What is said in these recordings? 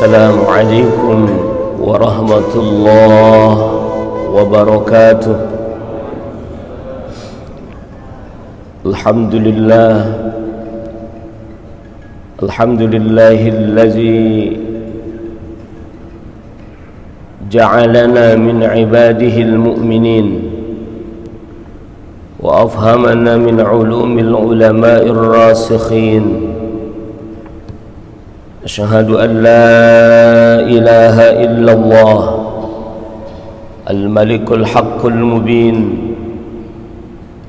Assalamualaikum warahmatullahi wabarakatuh. Alhamdulillahillazi ja'alana min ibadihil mu'minin wa afhamana min ulumil ulama'ir rasikhin. Asyhadu an la ilaha illallah al-malikul haqqul mubin.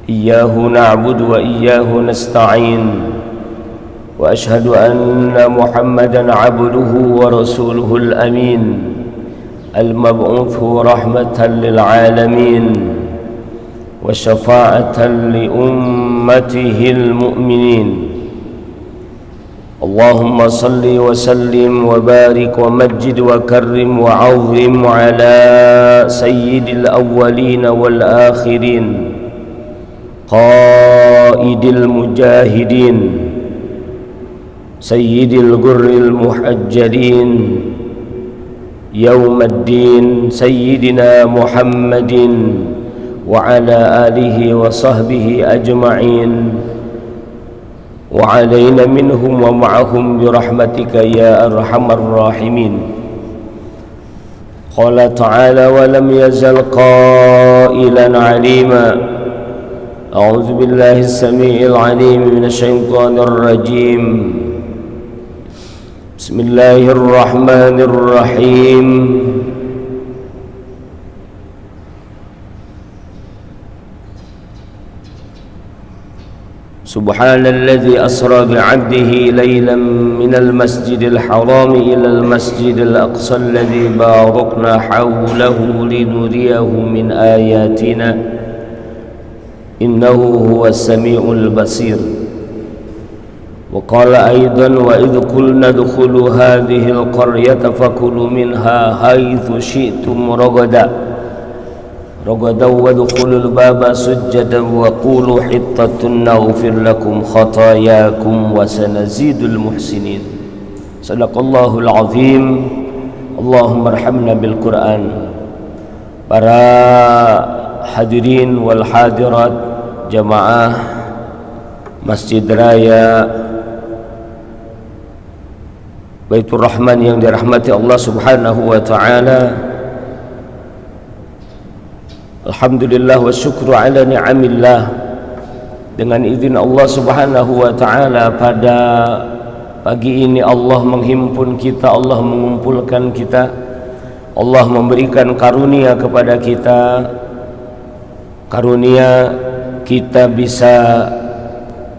Iyyahu na'budu wa iyyahu nasta'in. Wa asyhadu anna Muhammadan 'abduhu wa rasuluhul amin. Al-mab'utsu rahmatan lil 'alamin wa syafa'atan li ummatihil mu'minin. Allahumma salli wa sallim wa barik wa majjid wa karrim wa 'azzim 'ala sayyidil awwalin wal akhirin, qaidil mujahidin, sayyidil gurril muhajjalin, yaumaddin, sayyidina Muhammadin wa ala alihi wa sahbihi ajma'in wa alaina minhum wa ma'ahum birahmatika ya arhamar rahimin. Qala ta'ala wa lam yazal qailan 'alima. A'udzu billahi as-sami'il 'alim minasy syaithanir rajim. Bismillahirrahmanirrahim. Subhanalladzi asra bi'abdihi laylan minal masjidil haram ilal masjidil aqsa alladzi barakna hawlahu linuriyahu min ayatina innahu huwas sami'ul basir. Wa qala aidan wa idh qulna udkhulu hadhihi alqaryata fakulu minha haitsu syi'tum ragada wadkhulul baba sujjadan wa qulu hittatun naghfir lakum khatayakum wa sanazidul muhsinin. Sadaqallahul azim. Allahumma arhamna bil Qur'an. Para hadirin wal hadirat jamaah Masjid Raya Baitur Rahman yang dirahmati Allah Subhanahu wa taala. Alhamdulillah wa syukru ala ni'amillah. Dengan izin Allah Subhanahu wa taala, pada pagi ini Allah menghimpun kita, Allah mengumpulkan kita, Allah memberikan karunia kepada kita, karunia kita bisa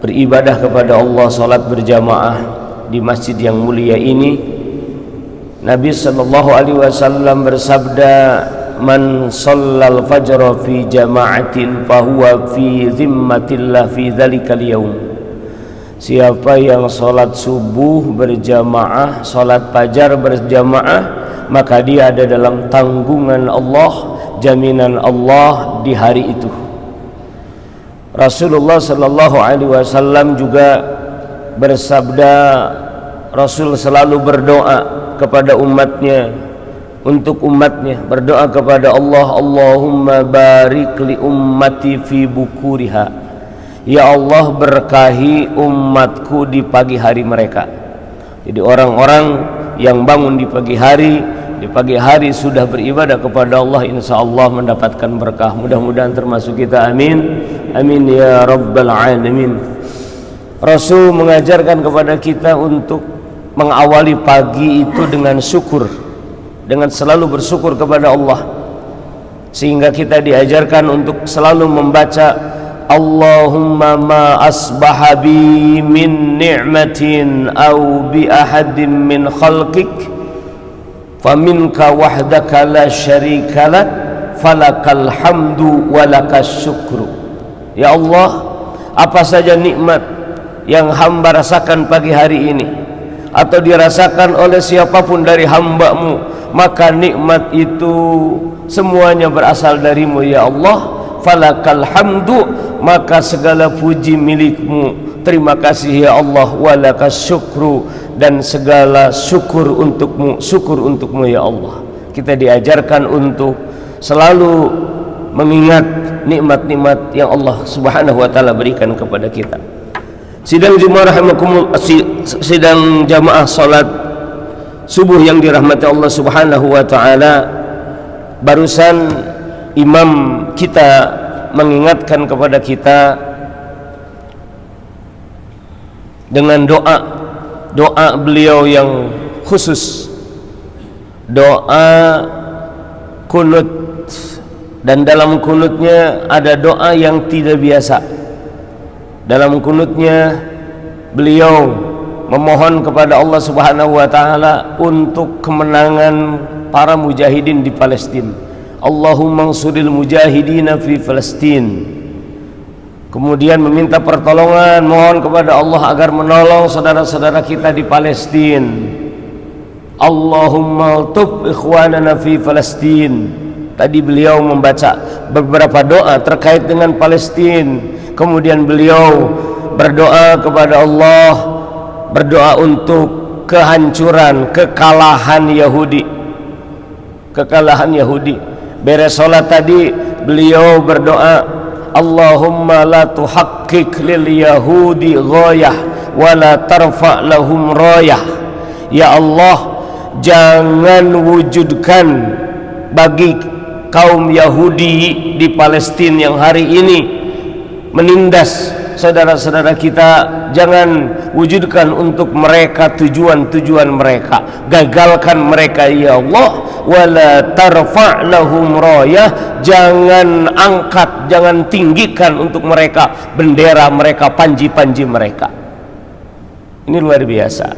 beribadah kepada Allah, salat berjamaah di masjid yang mulia ini. Nabi sallallahu alaihi wasallam bersabda, man shallal fajra fi jama'atin fahuwa fi zimmatillah fi dzalikal yaum. Siapa yang salat subuh berjamaah, salat fajar berjamaah, maka dia ada dalam tanggungan Allah, jaminan Allah di hari itu. Rasulullah sallallahu alaihi wasallam juga bersabda, Rasul selalu berdoa kepada umatnya, untuk umatnya, berdoa kepada Allah, Allahumma barik li ummati fi bukuriha. Ya Allah, berkahi umatku di pagi hari mereka. Jadi orang-orang yang bangun di pagi hari sudah beribadah kepada Allah, insya Allah mendapatkan berkah. Mudah-mudahan termasuk kita, amin amin ya rabbal alamin. Rasul mengajarkan kepada kita untuk mengawali pagi itu dengan syukur, dengan selalu bersyukur kepada Allah, sehingga kita diajarkan untuk selalu membaca Allahumma ma asbaha bi min ni'matin aw bi ahadin min khalqik faminka wahdaka la syarika lak falakal hamdu walakas syukru. Ya Allah, apa saja nikmat yang hamba rasakan pagi hari ini atau dirasakan oleh siapapun dari hamba-Mu, maka nikmat itu semuanya berasal darimu ya Allah. Falakal hamdu, maka segala puji milikmu. Terima kasih ya Allah. Walakas syukru, dan segala syukur untukmu ya Allah. Kita diajarkan untuk selalu mengingat nikmat-nikmat yang Allah Subhanahu wa taala berikan kepada kita. Sidang jamaah salat subuh yang dirahmati Allah Subhanahu wa taala, barusan imam kita mengingatkan kepada kita dengan doa beliau yang khusus, doa kunut, dan dalam kunutnya ada doa yang tidak biasa. Dalam kunutnya beliau memohon kepada Allah Subhanahu wa taala untuk kemenangan para mujahidin di Palestina. Allahumma ansuril mujahidina fi Palestin. Kemudian meminta pertolongan, mohon kepada Allah agar menolong saudara-saudara kita di Palestina. Allahumma tub ikhwanana fi Palestin. Tadi beliau membaca beberapa doa terkait dengan Palestina. Kemudian beliau berdoa kepada Allah, berdoa untuk kehancuran, kekalahan Yahudi. Beres sholat tadi beliau berdoa, Allahumma la tuhaqqiq lil yahudi ghayah wa la tarfa' lahum rayah. Ya Allah, jangan wujudkan bagi kaum Yahudi di Palestina yang hari ini menindas saudara-saudara kita, jangan wujudkan untuk mereka tujuan-tujuan mereka, gagalkan mereka ya Allah. Wala tarfa' lahum rayah, jangan angkat, jangan tinggikan untuk mereka bendera mereka, panji-panji mereka. Ini luar biasa.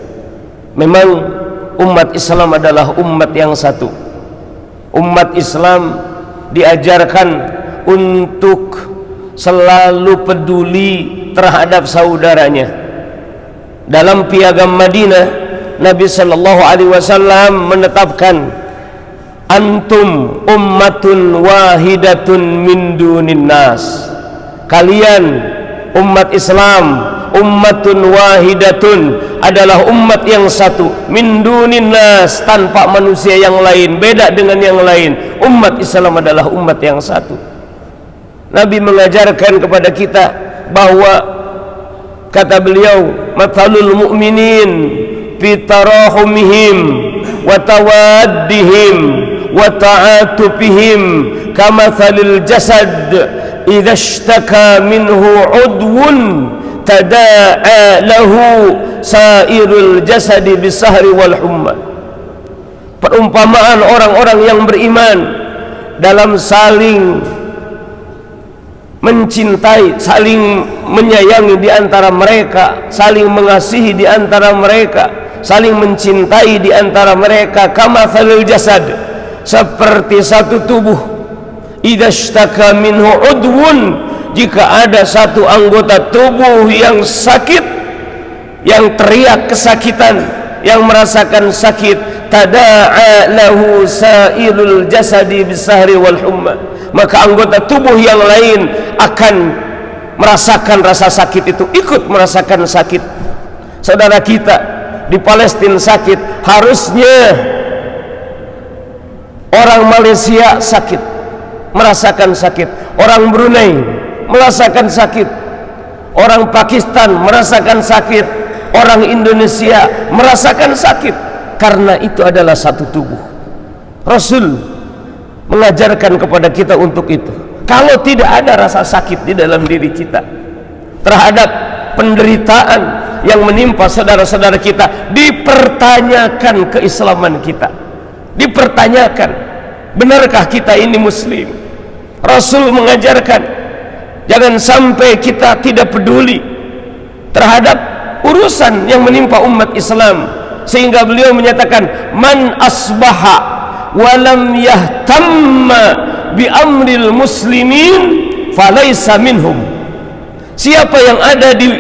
Memang umat Islam adalah umat yang satu. Umat Islam diajarkan untuk selalu peduli terhadap saudaranya. Dalam piagam Madinah, Nabi sallallahu alaihi wasallam menetapkan, antum ummatun wahidatun min dunin nas. Kalian umat Islam, ummatun wahidatun, adalah umat yang satu, min dunin nas, tanpa manusia yang lain, beda dengan yang lain. Umat Islam adalah umat yang satu. Nabi mengajarkan kepada kita bahwa, kata beliau, mathalul mu'minin fi tarahumihim wa tawaddihim wa ta'atufihim kamathalil jasad idza ishtaka minhu udwun tada'a lahu sairul jasadi bisahri wal humma. Perumpamaan orang-orang yang beriman dalam saling mencintai, saling menyayangi di antara mereka, saling mengasihi di antara mereka, saling mencintai di antara mereka, kamathalil jasad, seperti satu tubuh. Idza ishtaka minhu udwun, jika ada satu anggota tubuh yang sakit, yang teriak kesakitan, yang merasakan sakit, tada'a lahu sairul jasadi bisahri wal humma, maka anggota tubuh yang lain akan merasakan rasa sakit itu, ikut merasakan sakit. Saudara kita di Palestina sakit, harusnya orang Malaysia sakit, merasakan sakit, orang Brunei merasakan sakit, orang Pakistan merasakan sakit, orang Indonesia merasakan sakit, karena itu adalah satu tubuh. Rasul mengajarkan kepada kita untuk itu. Kalau tidak ada rasa sakit di dalam diri kita terhadap penderitaan yang menimpa saudara-saudara kita, dipertanyakan keislaman kita, dipertanyakan, benarkah kita ini muslim? Rasul mengajarkan jangan sampai kita tidak peduli terhadap urusan yang menimpa umat Islam, sehingga beliau menyatakan, man asbaha walam yahtamma bi amril muslimin falaysa minhum. Siapa yang ada di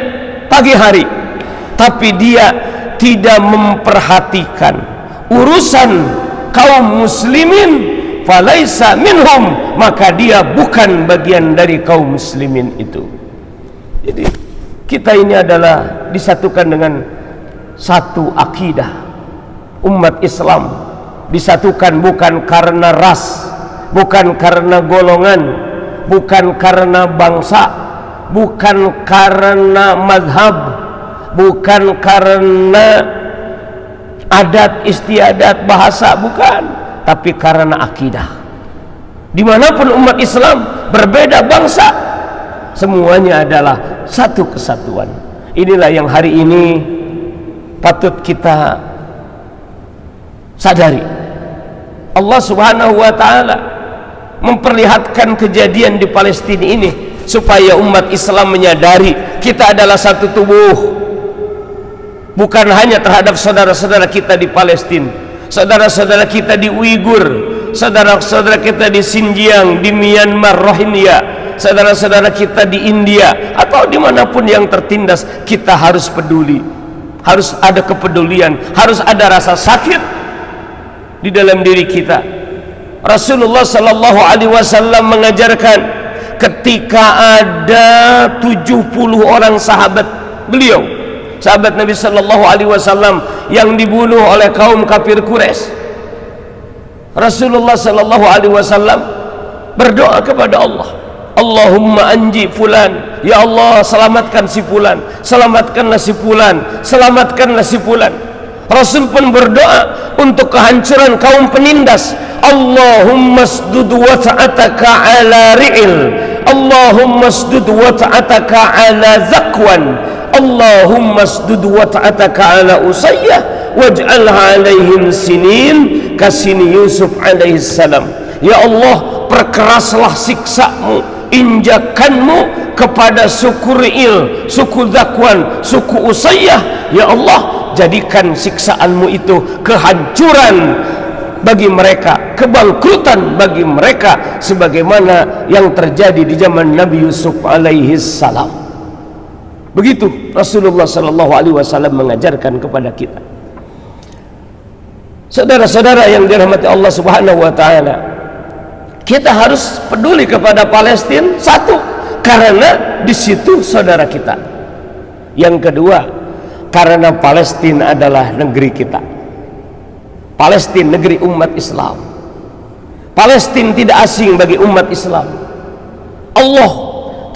pagi hari tapi dia tidak memperhatikan urusan kaum muslimin, falaysa minhum, maka dia bukan bagian dari kaum muslimin itu. Jadi kita ini adalah disatukan dengan satu akidah. Umat Islam disatukan bukan karena ras, bukan karena golongan, bukan karena bangsa, bukan karena mazhab, bukan karena adat istiadat bahasa, bukan, tapi karena akidah. Dimanapun umat Islam berbeda bangsa, semuanya adalah satu kesatuan. Inilah yang hari ini patut kita sadari. Allah Subhanahu wa ta'ala memperlihatkan kejadian di Palestina ini supaya umat Islam menyadari kita adalah satu tubuh, bukan hanya terhadap saudara-saudara kita di Palestina, saudara-saudara kita di Uighur, saudara-saudara kita di Xinjiang, di Myanmar, Rohingya, saudara-saudara kita di India atau dimanapun yang tertindas. Kita harus peduli, harus ada kepedulian, harus ada rasa sakit di dalam diri kita. Rasulullah sallallahu alaihi wasallam mengajarkan ketika ada 70 orang sahabat beliau, sahabat Nabi sallallahu alaihi wasallam yang dibunuh oleh kaum kafir Quraisy, Rasulullah sallallahu alaihi wasallam berdoa kepada Allah, Allahumma anji fulan, ya Allah selamatkan si fulan, selamatkanlah si fulan, selamatkanlah si fulan. Rasul pun berdoa untuk kehancuran kaum penindas. Allahumma sdud wata'ataka ala ri'il, Allahumma sdud wata'ataka ala zakwan, Allahumma sdud wata'ataka ala usayyah waj'alha alaihim sinin kasini Yusuf alaihi salam. Ya Allah, perkeraslah siksamu, injakanmu kepada suku Ri'il, suku Zakwan, suku Usayyah. Ya Allah, jadikan siksaanmu itu kehancuran bagi mereka, kebangkrutan bagi mereka, sebagaimana yang terjadi di zaman Nabi Yusuf alaihi salam. Begitu Rasulullah sallallahu alaihi wasallam mengajarkan kepada kita. Saudara-saudara yang dirahmati Allah Subhanahu wa taala, kita harus peduli kepada Palestina, satu, karena di situ saudara kita. Yang kedua, karena Palestina adalah negeri kita. Palestina negeri umat Islam. Palestina tidak asing bagi umat Islam. Allah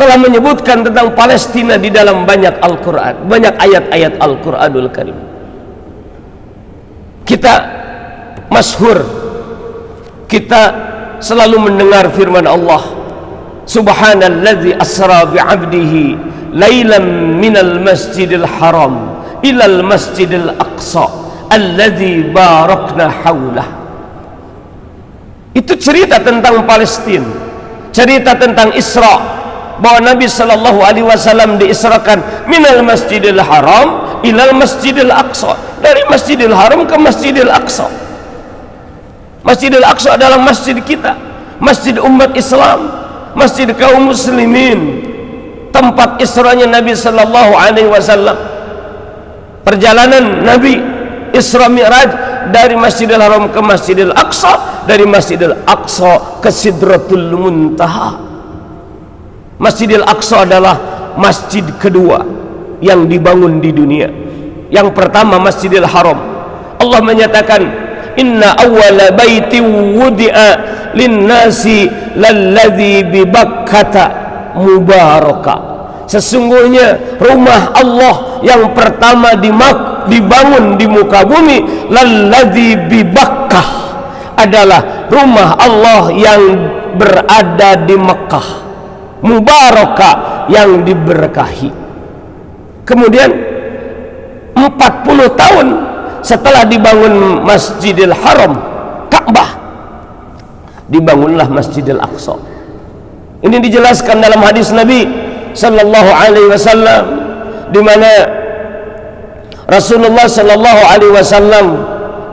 telah menyebutkan tentang Palestina di dalam banyak Al-Quran, banyak ayat-ayat Al-Quranul Karim. Kita masyhur, kita selalu mendengar firman Allah, Subhanalladzi asra bi'abdihi lailan minal masjidil haram ilal masjidil aqsa alladzi barakna haulah. Itu cerita tentang Palestina, cerita tentang Isra, bahwa Nabi sallallahu alaihi wasallam diisrakan minal masjidil haram ilal masjidil aqsa, dari masjidil haram ke masjidil aqsa. Masjidil aqsa adalah masjid kita, masjid umat Islam, masjid kaum muslimin, tempat Isra'nya Nabi sallallahu alaihi wasallam. Perjalanan Nabi Isra Mi'raj dari Masjidil Haram ke Masjidil Aqsa, dari Masjidil Aqsa ke Sidratul Muntaha. Masjidil Aqsa adalah masjid kedua yang dibangun di dunia. Yang pertama Masjidil Haram. Allah menyatakan, Inna awwala baitin wudi'a linnasi lalladzi bi Bakkata mubaraka. Sesungguhnya rumah Allah yang pertama dibangun di muka bumi, lalladzi bi Bakkah, adalah rumah Allah yang berada di Mekah, mubaraka, yang diberkahi. Kemudian 40 tahun setelah dibangun Masjidil Haram, Ka'bah, dibangunlah Masjidil Aqsa. Ini dijelaskan dalam hadis Nabi sallallahu alaihi wasallam, di mana Rasulullah sallallahu alaihi wasallam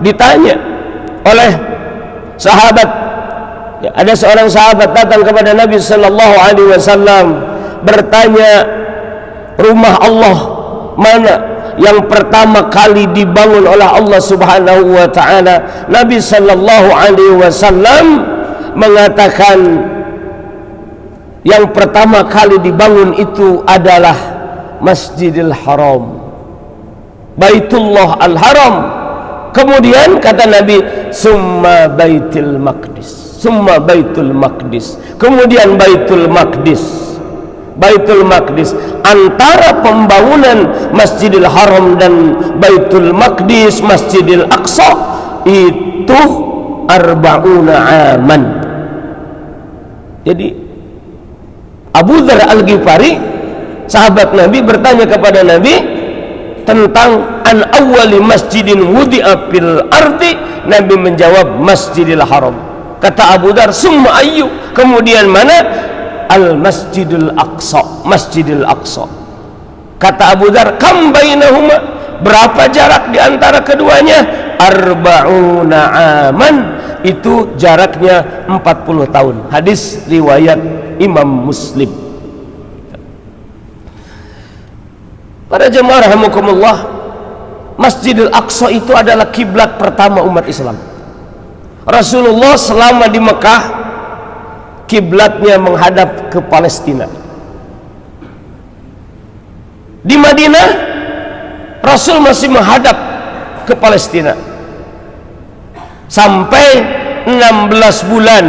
ditanya oleh sahabat. Ada seorang sahabat datang kepada Nabi sallallahu alaihi wasallam bertanya, rumah Allah mana yang pertama kali dibangun oleh Allah Subhanahu wa taala? Nabi sallallahu alaihi wasallam mengatakan, yang pertama kali dibangun itu adalah Masjidil Haram. Baitullah Al-Haram. Kemudian kata Nabi, summa Baitul Maqdis, summa Baitul Maqdis, kemudian Baitul Maqdis. Baitul Maqdis, antara pembangunan Masjidil Haram dan Baitul Maqdis, Masjidil Aqsa, itu 40 aman. Jadi Abu Dzar Al-Ghifari, sahabat Nabi, bertanya kepada Nabi tentang an awwali masjidin wudi'a fil ardi. Nabi menjawab Masjidil Haram. Kata Abu Dzar, summa ayyu, kemudian mana? Al Masjidil Aqsa, Masjidil Aqsa. Kata Abu Dzar, kam bainahuma, berapa jarak di antara keduanya? 40 aman, itu jaraknya 40 tahun. Hadis riwayat Imam Muslim. Para jemaah rahimakumullah, Masjidil Aqsa itu adalah kiblat pertama umat Islam. Rasulullah selama di Mekah, kiblatnya menghadap ke Palestina. Di Madinah, Rasul masih menghadap ke Palestina. Sampai 16 bulan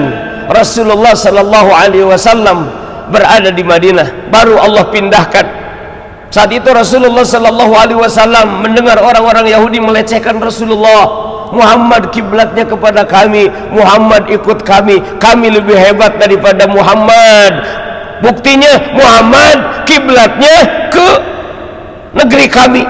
Rasulullah sallallahu alaihi wasallam berada di Madinah, baru Allah pindahkan. Saat itu Rasulullah sallallahu alaihi wasallam mendengar orang-orang Yahudi melecehkan Rasulullah. Muhammad kiblatnya kepada kami, Muhammad ikut kami, kami lebih hebat daripada Muhammad. Buktinya Muhammad kiblatnya ke negeri kami.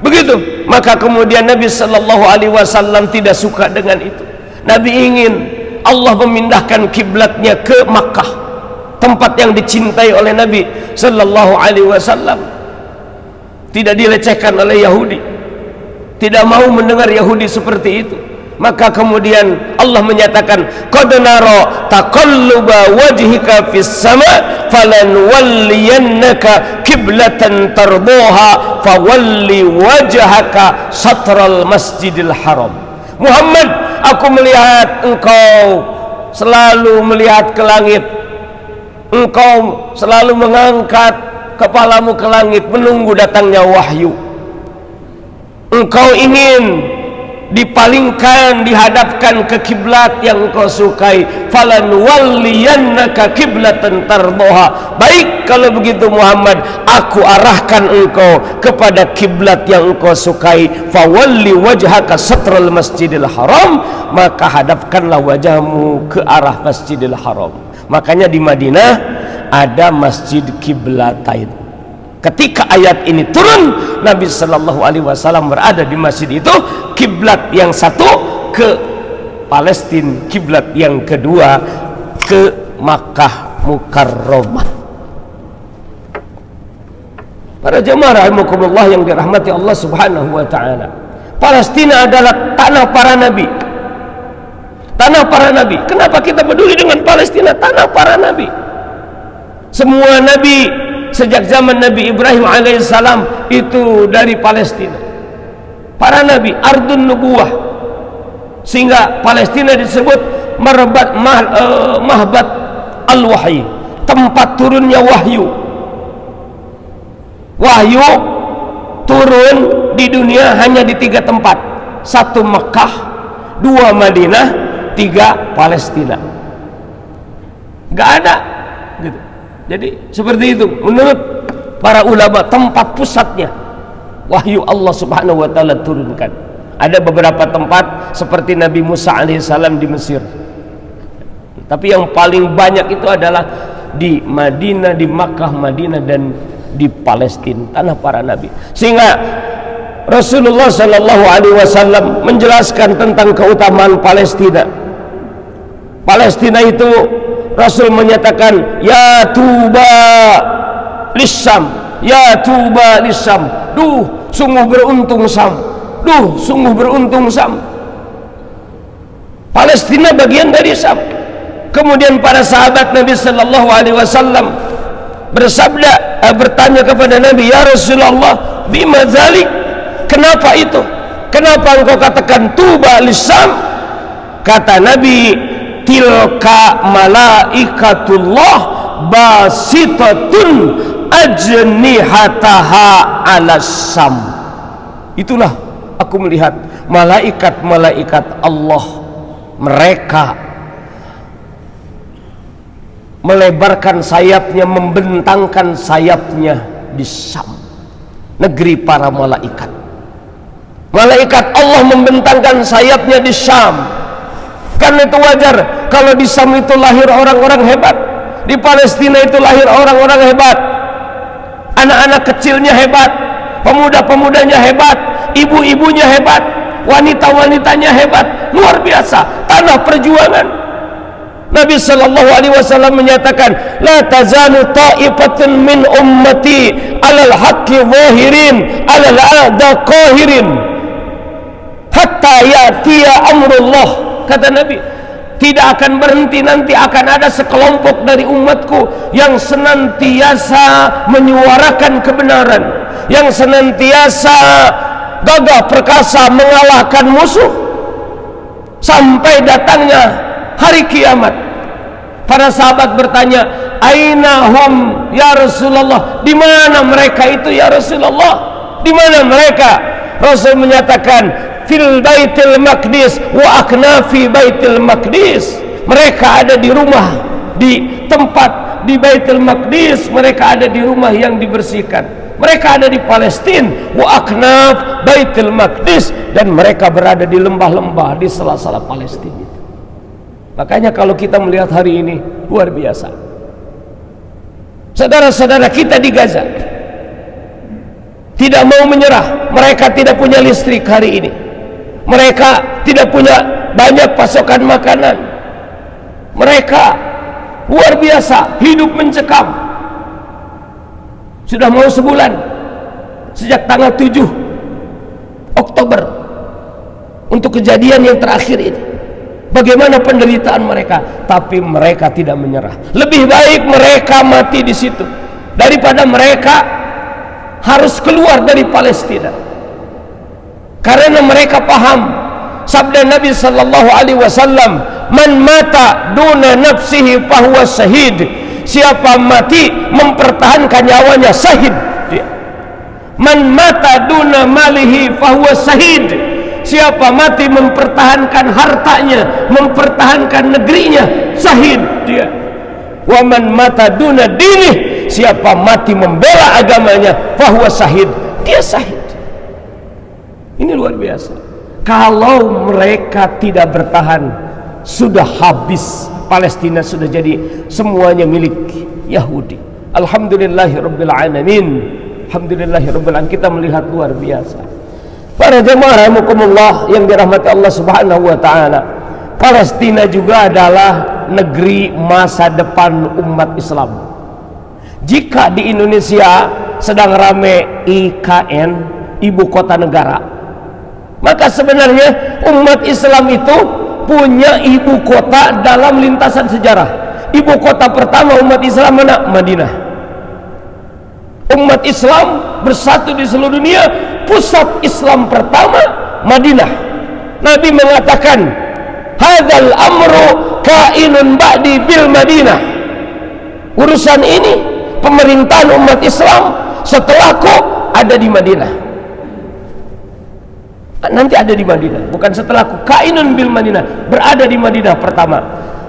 Begitu. Maka kemudian Nabi sallallahu alaihi wasallam tidak suka dengan itu. Nabi ingin Allah memindahkan kiblatnya ke Makkah, tempat yang dicintai oleh Nabi sallallahu alaihi wasallam. Tidak dilecehkan oleh Yahudi, tidak mau mendengar Yahudi seperti itu. Maka kemudian Allah menyatakan, qad nara taqalluba wajhika fis sama falanwalliyannaka qiblatan tardaha fawalli wajhaka satral masjidil haram. Muhammad, aku melihat engkau selalu melihat ke langit, engkau selalu mengangkat kepalamu ke langit menunggu datangnya wahyu. Engkau ingin dipalingkan, dihadapkan ke kiblat yang engkau sukai. Falan walliyannaka kiblatan tardoha. Baik, kalau begitu Muhammad, aku arahkan engkau kepada kiblat yang engkau sukai. Fawalli wajhaka satral masjidil haram, maka hadapkanlah wajahmu ke arah Masjidil Haram. Makanya di Madinah ada masjid kiblatain. Ketika ayat ini turun, Nabi sallallahu alaihi wasallam berada di masjid itu. Kiblat yang satu ke Palestina, kiblat yang kedua ke Makkah Mukarramah. Para jemaah rahimakumullah yang dirahmati Allah Subhanahu wa taala, Palestina adalah tanah para nabi. Tanah para nabi. Kenapa kita peduli dengan Palestina? Tanah para nabi. Semua nabi sejak zaman Nabi Ibrahim alaihissalam itu dari Palestina. Para nabi, ardun nubuwah, sehingga Palestina disebut mahbat al-wahyi, tempat turunnya wahyu. Wahyu turun di dunia hanya di 3 tempat: 1 Mekah, 2 Madinah, 3 Palestina. Gak ada gitu. Jadi seperti itu menurut para ulama, tempat pusatnya wahyu Allah Subhanahu wa taala turunkan. Ada beberapa tempat seperti Nabi Musa alaihissalam di Mesir, tapi yang paling banyak itu adalah di Madinah, di Makkah, Madinah, dan di Palestina, tanah para nabi. Sehingga Rasulullah sallallahu alaihi wasallam menjelaskan tentang keutamaan Palestina. Palestina itu Rasul menyatakan, ya tuba lissam, ya tuba lissam. Duh, sungguh beruntung Sam. Duh, sungguh beruntung Sam. Palestina bagian dari Sam. Kemudian para sahabat Nabi sallallahu alaihi wasallam bertanya kepada Nabi, ya Rasulullah, bima dzalik? Kenapa itu? Kenapa engkau katakan tuba lisam? Kata Nabi, tilka malaikatullah basitatun ajnihataha ala sam. Itulah aku melihat malaikat-malaikat Allah, mereka melebarkan sayapnya, membentangkan sayapnya di Syam, negeri para malaikat. Malaikat Allah membentangkan sayapnya di Syam. Karena itu wajar kalau di Syam itu lahir orang-orang hebat, di Palestina itu lahir orang-orang hebat, anak-anak kecilnya hebat, pemuda-pemudanya hebat, ibu-ibunya hebat, wanita-wanitanya hebat, luar biasa, tanah perjuangan. Nabi sallallahu alaihi wasallam menyatakan, la tazalu ta'ifatun min ummati 'alal haqqi zahirin 'alal a'da qahirin hatta ya'tiya amrullah. Kata Nabi, tidak akan berhenti, nanti akan ada sekelompok dari umatku yang senantiasa menyuarakan kebenaran, yang senantiasa gagah perkasa mengalahkan musuh sampai datangnya hari kiamat. Para sahabat bertanya, aina hum ya Rasulullah, di mana mereka itu ya Rasulullah, di mana mereka? Rasul menyatakan, fil baitil maqdis wa aknafi baitil maqdis. Mereka ada di rumah, di tempat di Baitul Maqdis, mereka ada di rumah yang dibersihkan. Mereka ada di Palestina, wa aknaf Baitul Maqdis, dan mereka berada di lembah-lembah di sela-sela Palestina itu. Makanya kalau kita melihat hari ini luar biasa. Saudara-saudara kita di Gaza tidak mau menyerah. Mereka tidak punya listrik hari ini. Mereka tidak punya banyak pasokan makanan. Mereka luar biasa, hidup mencekam. Sudah mau sebulan sejak tanggal 7 Oktober untuk kejadian yang terakhir ini. Bagaimana penderitaan mereka, tapi mereka tidak menyerah. Lebih baik mereka mati di situ daripada mereka harus keluar dari Palestina. Karena mereka paham sabda Nabi sallallahu alaihi wasallam, man mata duna nafsihi fahuwa syahid. Siapa mati mempertahankan nyawanya, syahid dia. Man mata duna malihi fahuwa syahid. Siapa mati mempertahankan hartanya, mempertahankan negerinya, syahid dia. Wa man mata duna dinih, siapa mati membela agamanya, fahuwa syahid, dia syahid. Ini luar biasa. Kalau mereka tidak bertahan, sudah habis. Palestina sudah jadi semuanya milik Yahudi. Alhamdulillahirabbil alamin. Alhamdulillahirabbil alamin. Kita melihat luar biasa. Para jemaah rahimakumullah yang dirahmati Allah Subhanahu wa taala, Palestina juga adalah negeri masa depan umat Islam. Jika di Indonesia sedang rame IKN, ibu kota negara, maka sebenarnya umat Islam itu punya ibu kota dalam lintasan sejarah. Ibu kota pertama umat Islam mana? Madinah. Umat Islam bersatu di seluruh dunia, pusat Islam pertama Madinah. Nabi mengatakan, hadzal amru kainun ba'di bil Madinah. Urusan ini, pemerintahan umat Islam setelahku ada di Madinah. Nanti ada di Madinah, bukan setelahku. Kainun bil Madinah, berada di Madinah pertama.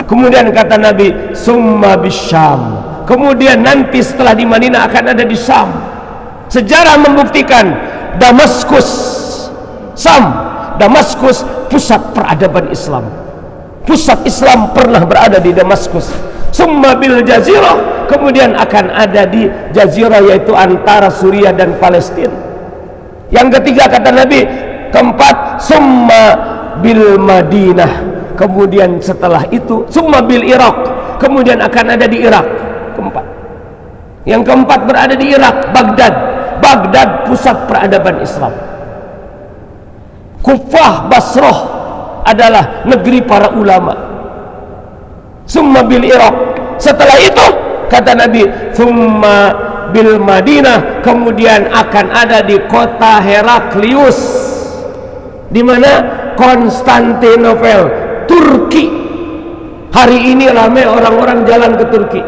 Kemudian kata Nabi, summa bisyam. Kemudian nanti setelah di Madinah akan ada di Syam. Sejarah membuktikan Damaskus, Syam, Damaskus pusat peradaban Islam. Pusat Islam pernah berada di Damaskus. Summa bil Jazirah, kemudian akan ada di Jazirah, yaitu antara Suriah dan Palestina. Yang ketiga kata Nabi, keempat, summa bil Madinah. Kemudian setelah itu summa bil Irak, kemudian akan ada di Irak. Keempat. Yang keempat berada di Irak, Baghdad. Baghdad pusat peradaban Islam. Kufah, Basrah adalah negeri para ulama. Summa bil Irak. Setelah itu kata Nabi, summa bil Madinah, kemudian akan ada di kota Heraklius, di mana? Konstantinopel, Turki. Hari ini ramai orang-orang jalan ke Turki,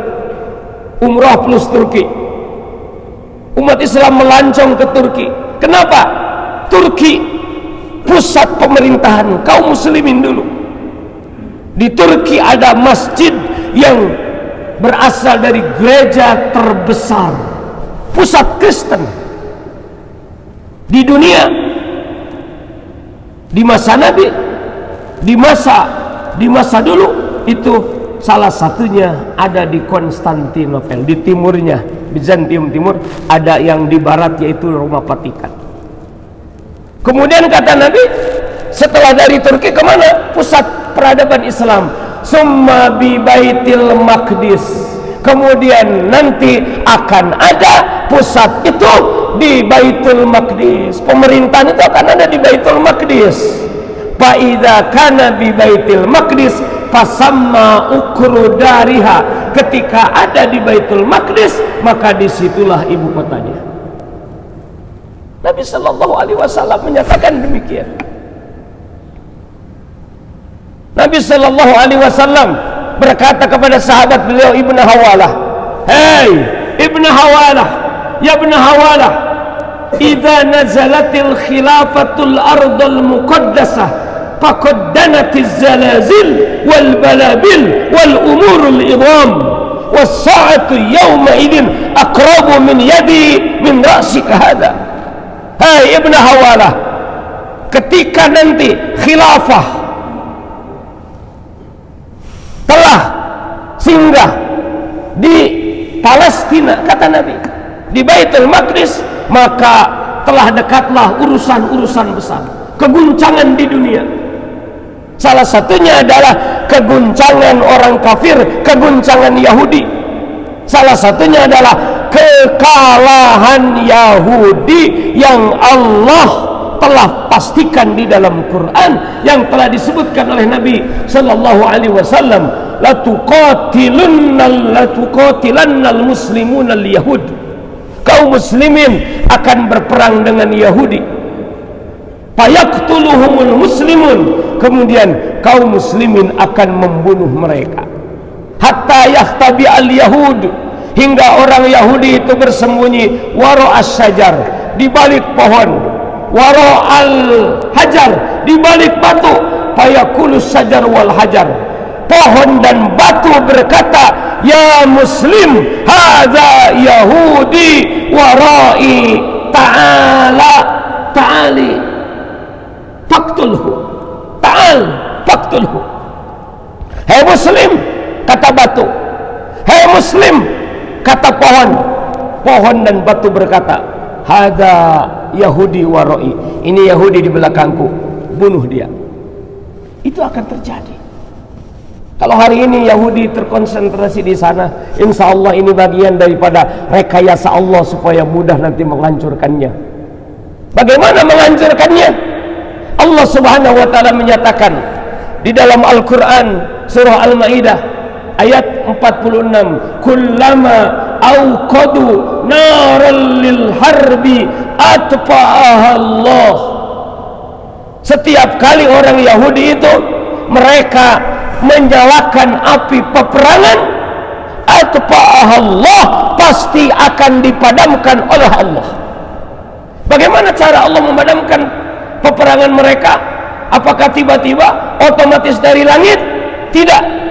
umrah plus Turki. Umat Islam melancong ke Turki. Kenapa? Turki pusat pemerintahan kaum muslimin dulu. Di Turki ada masjid yang berasal dari gereja terbesar, pusat Kristen di dunia. Di masa Nabi, di masa dulu itu salah satunya ada di Konstantinopel, di timurnya, Bizantium timur, ada yang di barat yaitu Roma Vatikan. Kemudian kata Nabi, setelah dari Turki kemana? Pusat peradaban Islam. Summa bi Baitil Maqdis. Kemudian nanti akan ada pusat itu di Baitul Maqdis. Pemerintahan itu akan ada di Baitul Maqdis. Fa idza kana bi Baitil Maqdis fasamma ukru dariha. Ketika ada di Baitul Maqdis, maka disitulah ibu kotanya. Nabi sallallahu alaihi wasallam menyatakan demikian. Nabi sallallahu alaihi wasallam berkata kepada sahabat beliau Ibnu Hawalah, "Hei Ibnu Hawalah, ya Ibnu Hawalah, idza nazalatil khilafatul ardul muqaddasah faqad danatiz zalazil wal balabil wal umurul idham was sa'atu yawma idin aqrabu min yadi min ra'sika hadha." Hai Ibnu Hawalah, ketika nanti khilafah telah singgah di Palestina, kata Nabi, di Baitul Maqdis, maka telah dekatlah urusan-urusan besar, keguncangan di dunia. Salah satunya adalah keguncangan orang kafir, keguncangan Yahudi. Salah satunya adalah kekalahan Yahudi yang Allah telah pastikan di dalam Quran, yang telah disebutkan oleh Nabi sallallahu alaihi wasallam, la tuqatilannal muslimunal yahud. Kaum muslimin akan berperang dengan Yahudi. Fayaqtuluhumul muslimun. Kemudian kaum muslimin akan membunuh mereka. Hatta yahtabi al yahud, hingga orang Yahudi itu bersembunyi waro as-syajar, di balik pohon, waro al-hajar, di balik batu. Fayakulus syajar wal hajar, pohon dan batu berkata, ya muslim, hadza yahudi warai, ta'ala ta'ali faktulhu, ta'al faktulhu. Hei muslim, kata batu. Hei muslim, kata pohon. Pohon dan batu berkata, hadza Yahudi warai, ini Yahudi di belakangku, bunuh dia. Itu akan terjadi. Kalau hari ini Yahudi terkonsentrasi di sana, insya Allah ini bagian daripada rekayasa Allah supaya mudah nanti menghancurkannya. Bagaimana menghancurkannya? Allah subhanahu wa ta'ala menyatakan di dalam Al-Quran surah Al-Ma'idah ayat 46, kullama awqadu naral lil harbi atfa'aha Allah. Setiap kali orang Yahudi itu mereka menyalakan api peperangan, atfa'aha Allah, pasti akan dipadamkan oleh Allah. Bagaimana cara Allah memadamkan peperangan mereka? Apakah tiba-tiba otomatis dari langit? Tidak.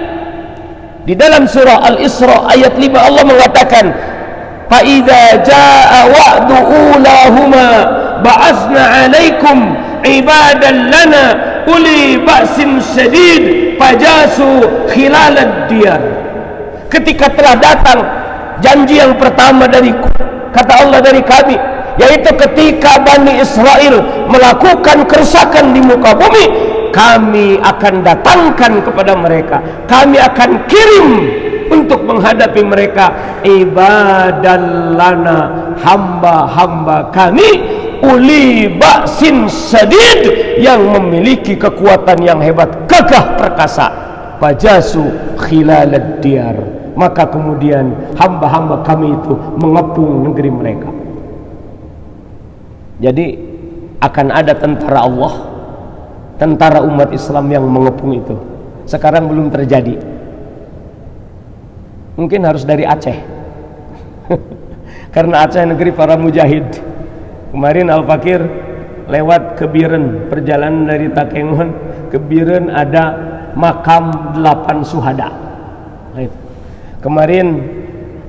Di dalam surah Al-Isra ayat 5 Allah mengatakan, fa idza jaa wa'du ulahuma ba'atsna 'alaikum ibadan lana uli ba'sin syadid fajasu khilalad diyar. Ketika telah datang janji yang pertama dari, kata Allah, dari kami, yaitu ketika Bani Israel melakukan kerusakan di muka bumi, kami akan datangkan kepada mereka, kami akan kirim untuk menghadapi mereka ibadallana, hamba-hamba kami, uli ba'sin sadid, yang memiliki kekuatan yang hebat, gagah perkasa. Fajasu khilalad diyar, maka kemudian hamba-hamba kami itu mengepung negeri mereka. Jadi akan ada tentara Allah, tentara umat Islam yang mengepung itu. Sekarang belum terjadi. Mungkin harus dari Aceh. Karena Aceh negeri para mujahid. Kemarin Al-Fakir lewat ke Biren, perjalanan dari Takengon ke Biren ada makam 8 syuhada. Kemarin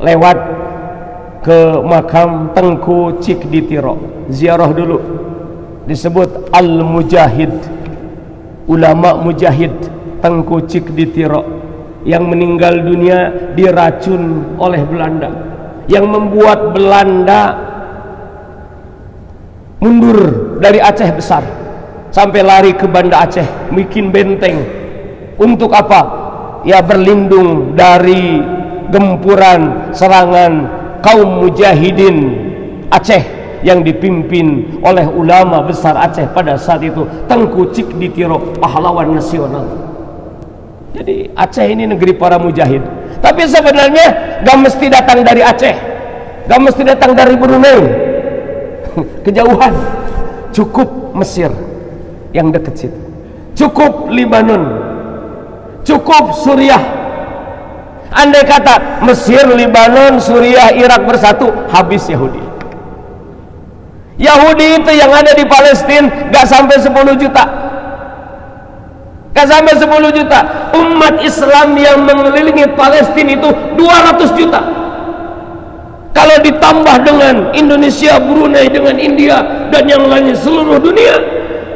lewat ke makam Tengku Cikditiro, ziarah dulu, disebut Al-Mujahid, ulama mujahid Tengku Cikditiro yang meninggal dunia diracun oleh Belanda, yang membuat Belanda mundur dari Aceh besar sampai lari ke Banda Aceh, bikin benteng. Untuk apa? Ya berlindung dari gempuran serangan kaum mujahidin Aceh yang dipimpin oleh ulama besar Aceh pada saat itu, Tengku Cikditiro, pahlawan nasional. Jadi Aceh ini negeri para mujahid. Tapi sebenarnya gak mesti datang dari Aceh, gak mesti datang dari Brunei, kejauhan. Cukup Mesir yang dekat situ, cukup Libanon, cukup Suriah. Andai kata Mesir, Libanon, Suriah, Irak bersatu, habis Yahudi. Yahudi itu yang ada di Palestina gak sampai 10 juta, gak sampai 10 juta. Umat Islam yang mengelilingi Palestina itu 200 juta. Kalau ditambah dengan Indonesia, Brunei, dengan India dan yang lainnya seluruh dunia,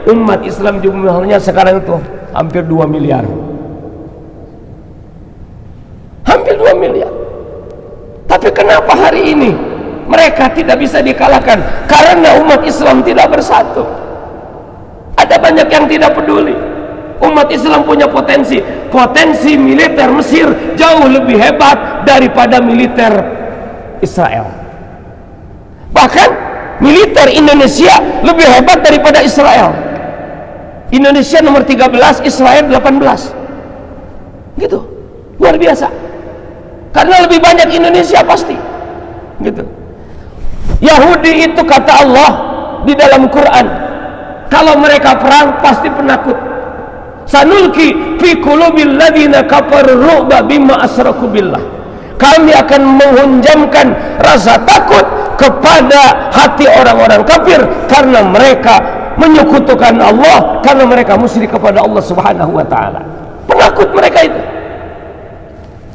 umat Islam jumlahnya sekarang itu hampir 2 miliar. Hampir 2 miliar. Tapi kenapa hari ini mereka tidak bisa dikalahkan? Karena umat Islam tidak bersatu. Ada banyak yang tidak peduli. Umat Islam punya potensi. Potensi militer Mesir jauh lebih hebat daripada militer Israel. Bahkan militer Indonesia lebih hebat daripada Israel. Indonesia nomor 13, Israel 18. Gitu. Luar biasa. Karena lebih banyak Indonesia pasti. Gitu. Yahudi itu kata Allah di dalam Quran, kalau mereka perang pasti penakut. Sanulki fi qulubil ladzina kafaru ru'ba bima asyraku billah. Kami akan menghunjamkan rasa takut kepada hati orang-orang kafir karena mereka menyekutukan Allah, karena mereka musyrik kepada Allah Subhanahu wa taala. Penakut mereka itu.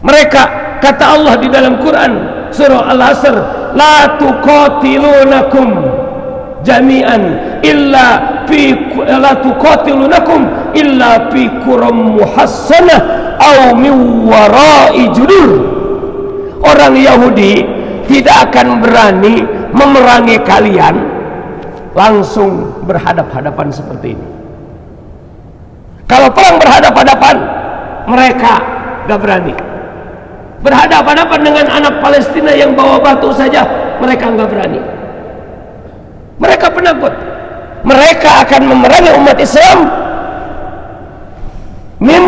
Mereka kata Allah di dalam Quran surah Al-Asr, la tuqatilunakum jami'an illa fi la tuqatilunakum illa fi quram muhassanah aw min wara'i judur. Orang Yahudi tidak akan berani memerangi kalian langsung berhadap-hadapan seperti ini. Kalau perang berhadap-hadapan, mereka gak berani. Berhadap-hadapan dengan anak Palestina yang bawa batu saja, mereka gak berani. Mereka penakut. Mereka akan memerangi umat Islam min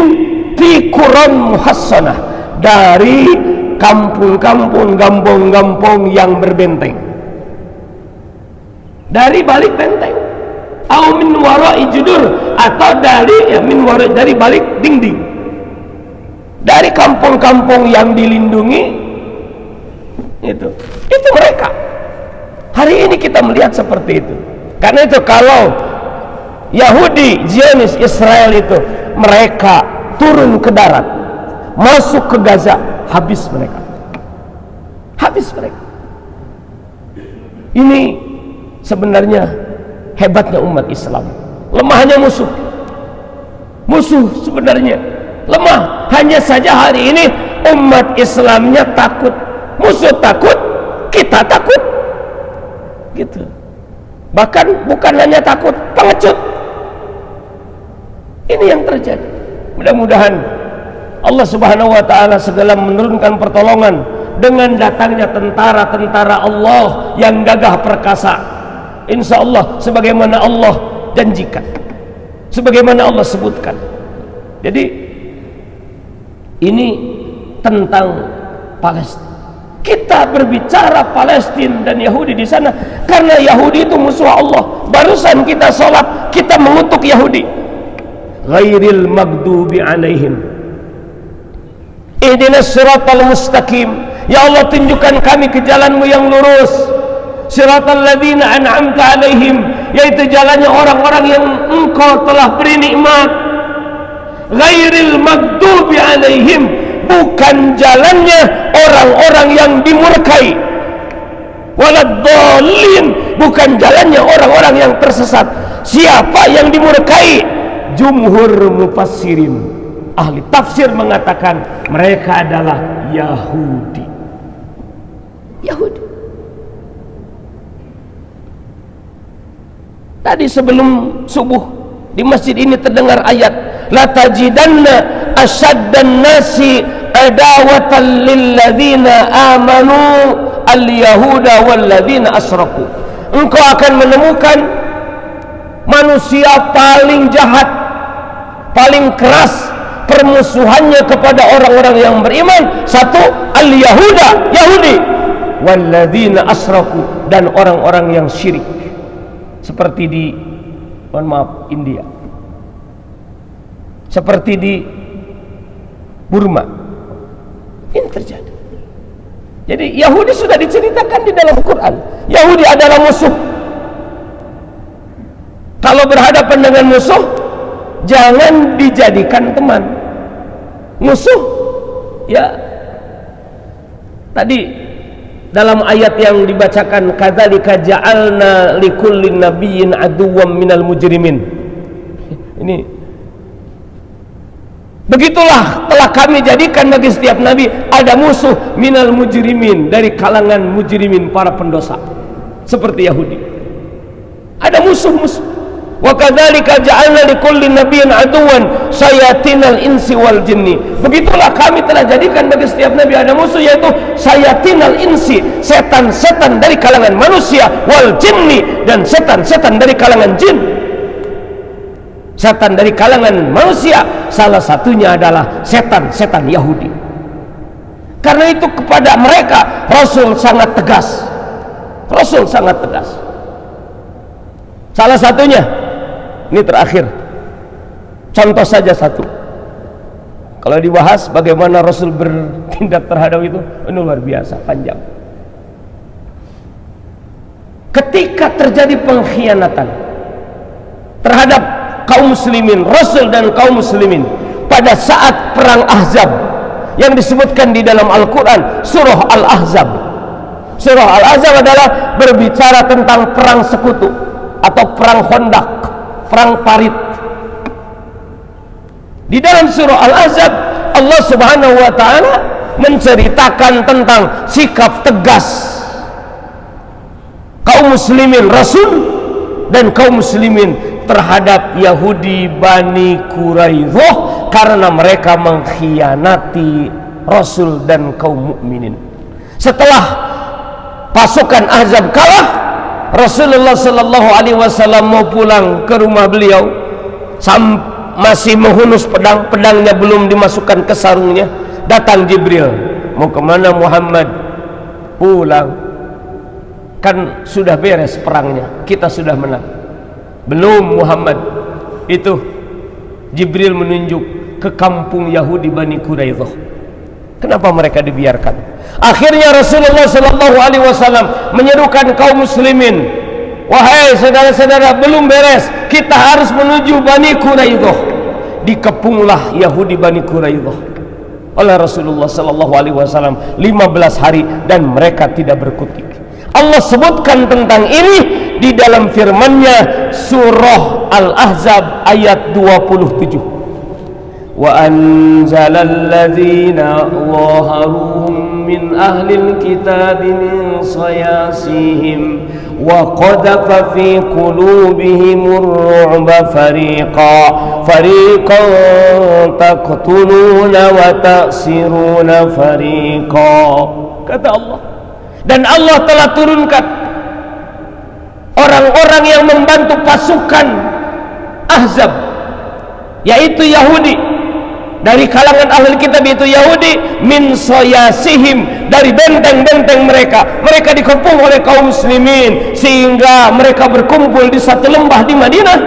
fi quran muhassanah, dari kampung-kampung, gampong-gampong yang berbenteng, dari balik benteng, au min wara'i judur, atau dari dari balik dinding, dari kampung-kampung yang dilindungi. Itu mereka. Hari ini kita melihat seperti itu. Karena itu kalau Yahudi, Zionis, Israel itu mereka turun ke darat, masuk ke Gaza, habis mereka. Habis mereka. Ini sebenarnya hebatnya umat Islam. Lemahnya musuh. Musuh sebenarnya lemah. Hanya saja hari ini umat Islamnya takut. Musuh takut, kita takut. Gitu. Bahkan bukan hanya takut, pengecut. Ini yang terjadi. Mudah-mudahan Allah Subhanahu wa taala segala menurunkan pertolongan dengan datangnya tentara-tentara Allah yang gagah perkasa. Insya Allah sebagaimana Allah janjikan, sebagaimana Allah sebutkan. Jadi ini tentang Palestina. Kita berbicara Palestina dan Yahudi di sana karena Yahudi itu musuh Allah. Barusan kita sholat, kita mengutuk Yahudi. Ghairil maghdubi alaihim, ihdinas siratal mustaqim. Ya Allah, tunjukkan kami ke jalanmu yang lurus. Siratal ladzina an'amta alaihim, yaitu jalannya orang-orang yang engkau telah beri nikmat. Ghairil maghdubi alaihim, bukan jalannya orang-orang yang dimurkai. Waladdallin, bukan jalannya orang-orang yang tersesat. Siapa yang dimurkai? Jumhur mufassirin, ahli tafsir mengatakan mereka adalah Yahudi. Yahudi. Tadi sebelum subuh di masjid ini terdengar ayat, la tajidanna asyaddan nasi adawatan lilladzina amanu al-yahuda walladzina asyraku. Engkau akan menemukan manusia paling jahat, paling keras permusuhannya kepada orang-orang yang beriman. Satu, al-yahuda, Yahudi, walladzina asyraku, dan orang-orang yang syirik. Seperti di, mohon maaf, India, seperti di Burma. Ini terjadi. Jadi Yahudi sudah diceritakan di dalam Quran. Yahudi adalah musuh. Kalau berhadapan dengan musuh, jangan dijadikan teman. Musuh, ya, tadi dalam ayat yang dibacakan, kadzalika ja'alna likulli nabiyyin aduwwan minal mujrimin. Ini, begitulah telah kami jadikan bagi setiap nabi ada musuh minal mujrimin, dari kalangan mujrimin, para pendosa, seperti Yahudi. Ada musuh-musuh. Wa kadzalika ja'alna likulli nabiyyin aduwwan sayatinal insi wal jinni. Begitulah kami telah jadikan bagi setiap nabi ada musuh, yaitu sayatinal insi, setan-setan dari kalangan manusia, wal jinni, dan setan-setan dari kalangan jin. Setan dari kalangan manusia, salah satunya adalah setan-setan Yahudi. Karena itu kepada mereka Rasul sangat tegas. Rasul sangat tegas. Salah satunya, ini terakhir, contoh saja satu. Kalau dibahas bagaimana Rasul bertindak terhadap itu, ini luar biasa, panjang. Ketika terjadi pengkhianatan terhadap kaum muslimin, Rasul dan kaum muslimin, pada saat perang Ahzab yang disebutkan di dalam Al-Quran, surah Al-Ahzab. Surah Al-Ahzab adalah berbicara tentang perang sekutu atau perang Khandaq, perang Parit. Di dalam surah Al-Ahzab, Allah Subhanahu wa taala menceritakan tentang sikap tegas kaum muslimin, Rasul dan kaum muslimin terhadap Yahudi Bani Quraidah karena mereka mengkhianati Rasul dan kaum mukminin. Setelah pasukan Ahzab kalah, Rasulullah sallallahu alaihi wasallam mau pulang ke rumah beliau, masih menghunus pedang, pedangnya belum dimasukkan ke sarungnya. Datang Jibril, mau kemana Muhammad? Pulang, kan sudah beres perangnya, kita sudah menang. Belum Muhammad. Itu Jibril menunjuk ke kampung Yahudi Bani Quraidah. Kenapa mereka dibiarkan? Akhirnya Rasulullah sallallahu alaihi wasallam menyerukan kaum muslimin, wahai saudara-saudara, belum beres, kita harus menuju Bani Quraidah. Dikepunglah Yahudi Bani Quraidah oleh Rasulullah sallallahu alaihi wasallam 15 hari dan mereka tidak berkutik. Allah sebutkan tentang ini di dalam firman-Nya surah Al-Ahzab ayat 27. Wa anzalal ladzina zaharuhum min ahlil kitab min sayasihim wa qadhafa fi qulubihimur ru'ba fariqan taqtuluna wa ta'siruna fariqan. Kata Allah, dan Allah telah turunkan orang-orang yang membantu pasukan Ahzab, yaitu Yahudi, dari kalangan ahli kitab itu Yahudi, min sayasihim, dari benteng-benteng mereka. Mereka dikepung oleh kaum muslimin sehingga mereka berkumpul di satu lembah di Madinah.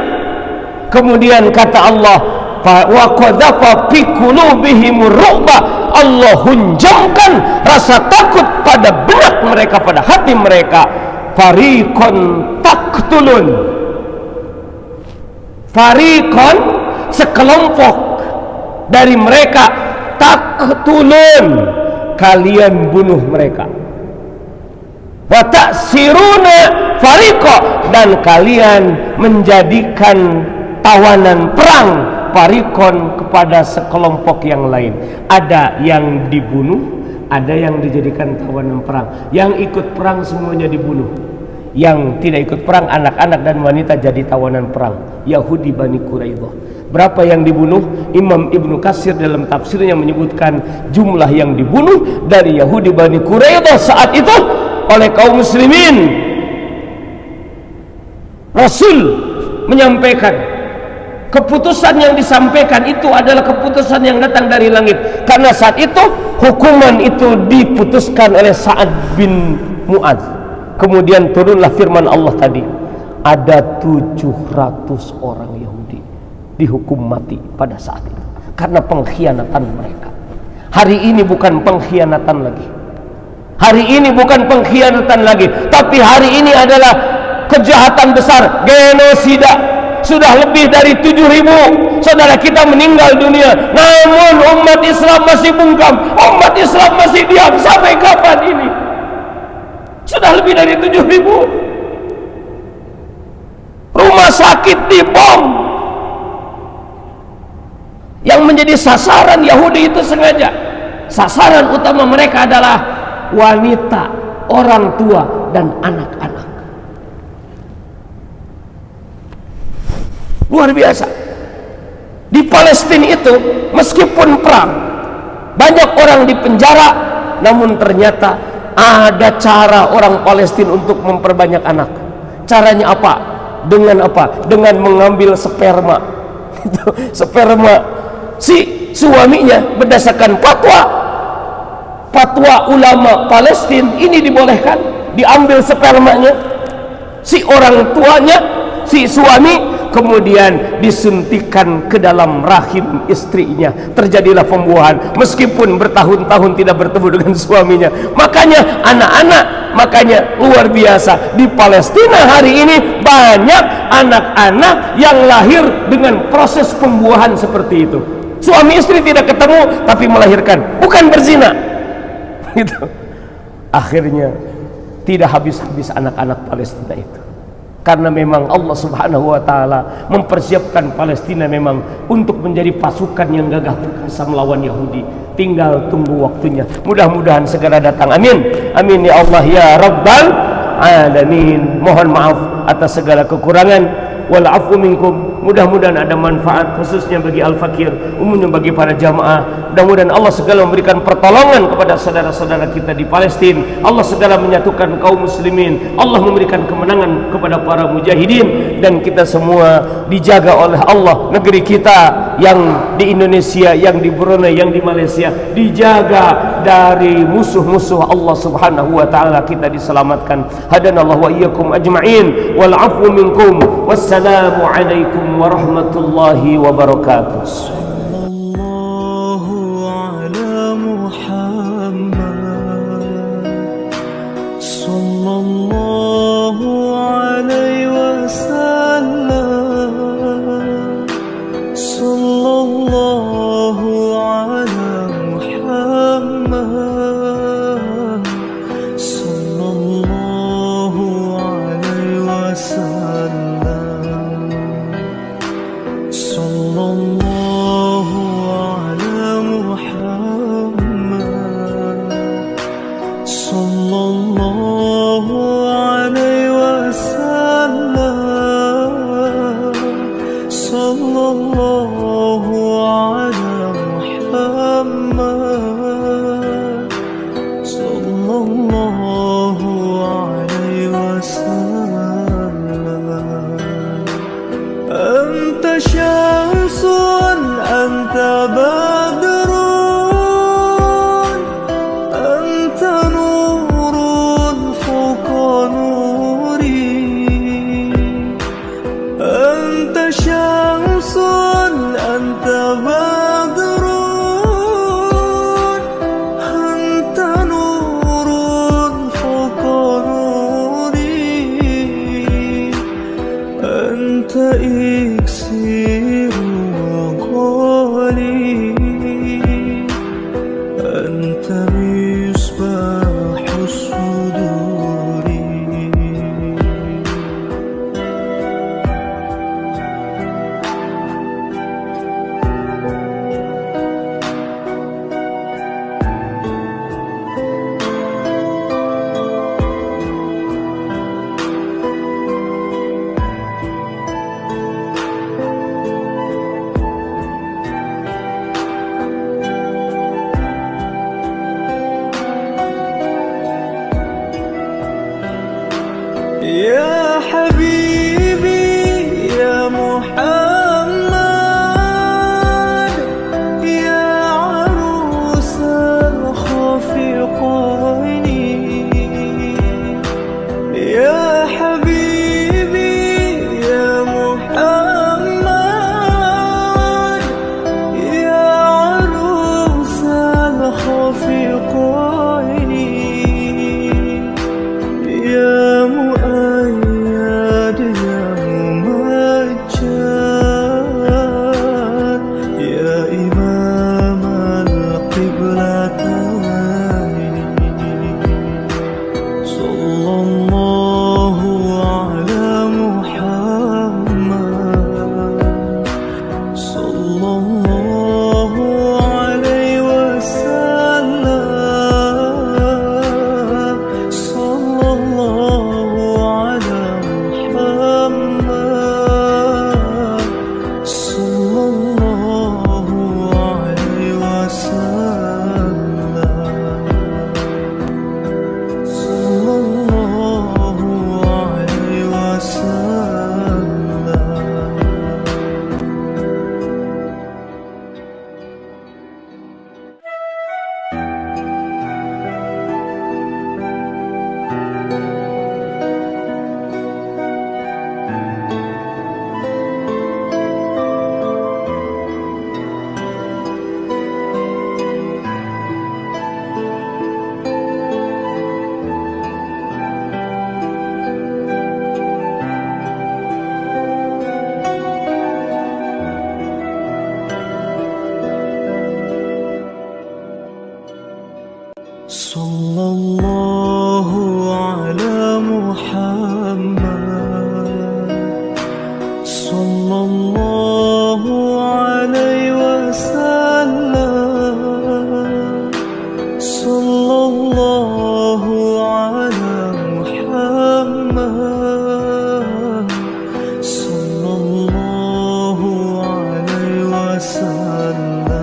Kemudian kata Allah, wa qadhafa fi qulubihimur ru'ba, Allah hunjamkan rasa takut pada benak mereka, pada hati mereka. Fariqan taqtulun, fariqon, sekelompok dari mereka, taqtulun, kalian bunuh mereka, wa ta'siruna fariqa, dan kalian menjadikan tawanan perang fariqon kepada sekelompok yang lain. Ada yang dibunuh, ada yang dijadikan tawanan perang. Yang ikut perang semuanya dibunuh, yang tidak ikut perang, anak-anak dan wanita jadi tawanan perang. Yahudi Bani Quraidah. Berapa yang dibunuh? Imam Ibnu Katsir dalam tafsirnya menyebutkan jumlah yang dibunuh dari Yahudi Bani Quraidah saat itu oleh kaum muslimin. Rasul menyampaikan, keputusan yang disampaikan itu adalah keputusan yang datang dari langit, karena saat itu hukuman itu diputuskan oleh Sa'ad bin Mu'adz. Kemudian turunlah firman Allah tadi, ada 700 orang Yahudi dihukum mati pada saat itu karena pengkhianatan mereka. Hari ini bukan pengkhianatan lagi, hari ini bukan pengkhianatan lagi, tapi hari ini adalah kejahatan besar, genosida. Sudah lebih dari 7.000 saudara kita meninggal dunia, namun umat Islam masih bungkam, umat Islam masih diam. Sampai kapan ini? Sudah lebih dari 7.000 rumah sakit dibom. Yang menjadi sasaran Yahudi itu sengaja, sasaran utama mereka adalah wanita, orang tua, dan anak-anak. Luar biasa. Di Palestina itu meskipun perang, banyak orang di penjara, namun ternyata ada cara orang Palestina untuk memperbanyak anak. Caranya apa? Dengan apa? Dengan mengambil sperma. Sperma si suaminya berdasarkan fatwa ulama Palestina ini dibolehkan, diambil spermanya si orang tuanya, si suami, kemudian disuntikan ke dalam rahim istrinya. Terjadilah pembuahan meskipun bertahun-tahun tidak bertemu dengan suaminya. Makanya anak-anak, makanya luar biasa, di Palestina hari ini banyak anak-anak yang lahir dengan proses pembuahan seperti itu. Suami istri tidak ketemu tapi melahirkan, bukan berzina. Gitu. Akhirnya tidak habis-habis anak-anak Palestina itu. Karena memang Allah Subhanahu wa taala mempersiapkan Palestina memang untuk menjadi pasukan yang gagah perkasa melawan Yahudi. Tinggal tunggu waktunya. Mudah-mudahan segera datang. Amin. Amin ya Allah ya Rabbal alamin. Mohon maaf atas segala kekurangan. Wal afu minkum. Mudah-mudahan ada manfaat khususnya bagi al-fakir, umumnya bagi para jamaah. Mudah-mudahan Allah segala memberikan pertolongan kepada saudara-saudara kita di Palestina. Allah segala menyatukan kaum muslimin. Allah memberikan kemenangan kepada para mujahidin, dan kita semua dijaga oleh Allah. Negeri kita yang di Indonesia, yang di Brunei, yang di Malaysia dijaga dari musuh-musuh Allah Subhanahu wa taala. Kita diselamatkan. Hadanallahu wa iyyakum ajma'in. Wal afu minkum. Wassalamu alaikum warahmatullahi wabarakatuh. Sallallahu ala Muhammad, sallallahu alaihi wasallam, sallallahu ala Muhammad, sallallahu alaihi wasallam. Sallallahu ala Muhammad, sallallahu alaihi wasallam, sallallahu ala Muhammad, sallallahu alaihi wasallam. Anta syamsun, anta badrun, anta nurun fawqa يا حبيبي يا محمد يا عروس الخفقين يا حبيبي يا محمد يا عروس الخفقين يا مؤيد يا ممجد يا إمام القبلتين صلى الله على محمد صلى الله عليه وسلم صلى الله على محمد صلى الله عليه وسلم صلى الله عليه وسلم صلى الله على محمد صلى الله عليه وسلم صلى الله على محمد صلى الله عليه وسلم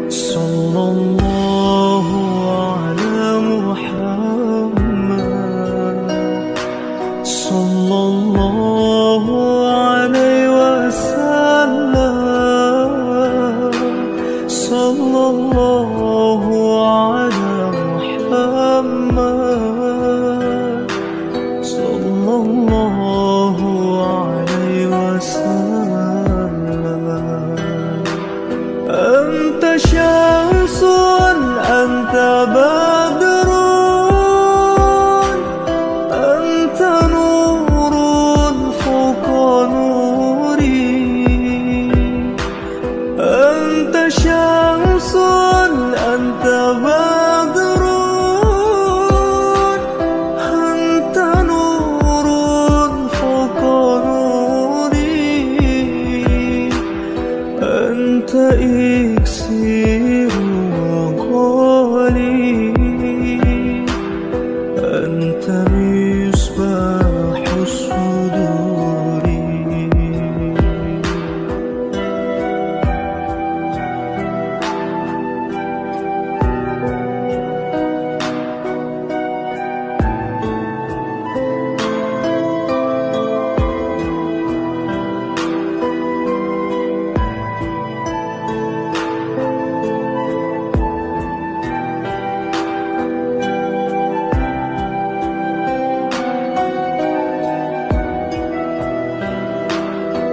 صلى الله على محمد صلى الله عليه وسلم صلى الله على محمد صلى الله عليه وسلم أنت شمس أنت بدر أنت نور فوق نوري أنت شمس أنت بدر أنت نور فوق نوري أنت إكسير وقالي أنت مصباح الصدور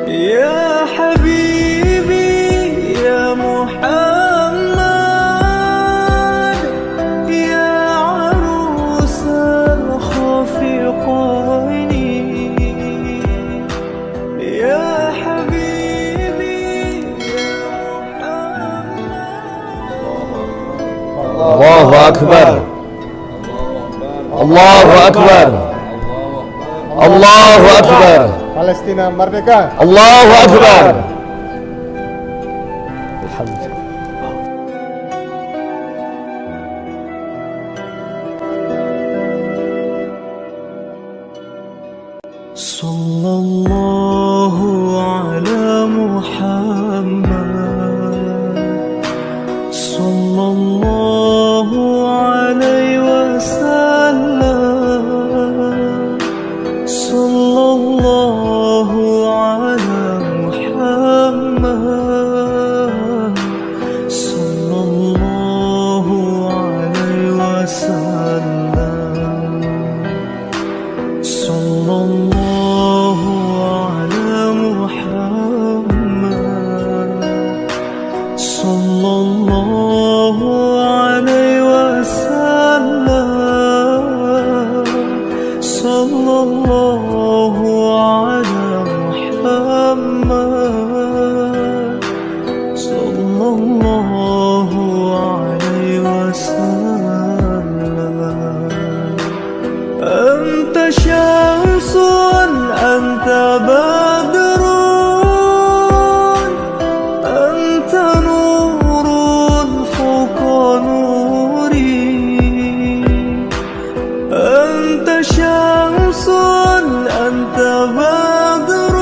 يا حبيبي يا محمد يا عروس الخفقين يا حبيبي يا محمد الله أكبر الله أكبر الله أكبر Palestina merdeka. الله أكبر. الحمد لله. صلى الله على محمد صلى الله عليه وسلم وسلم صلى الله على محمد صلى الله عليه وسلم صلى الله على محمد صلى الله عليه وسلم أنت شمس أنت بدر أنت نور فوق نوري أنت شمس أنت بدر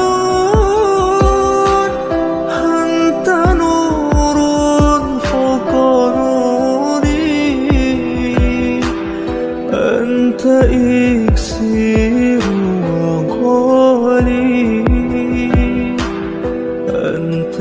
أنت نور فوق نوري أنت إكسير وقولي أنت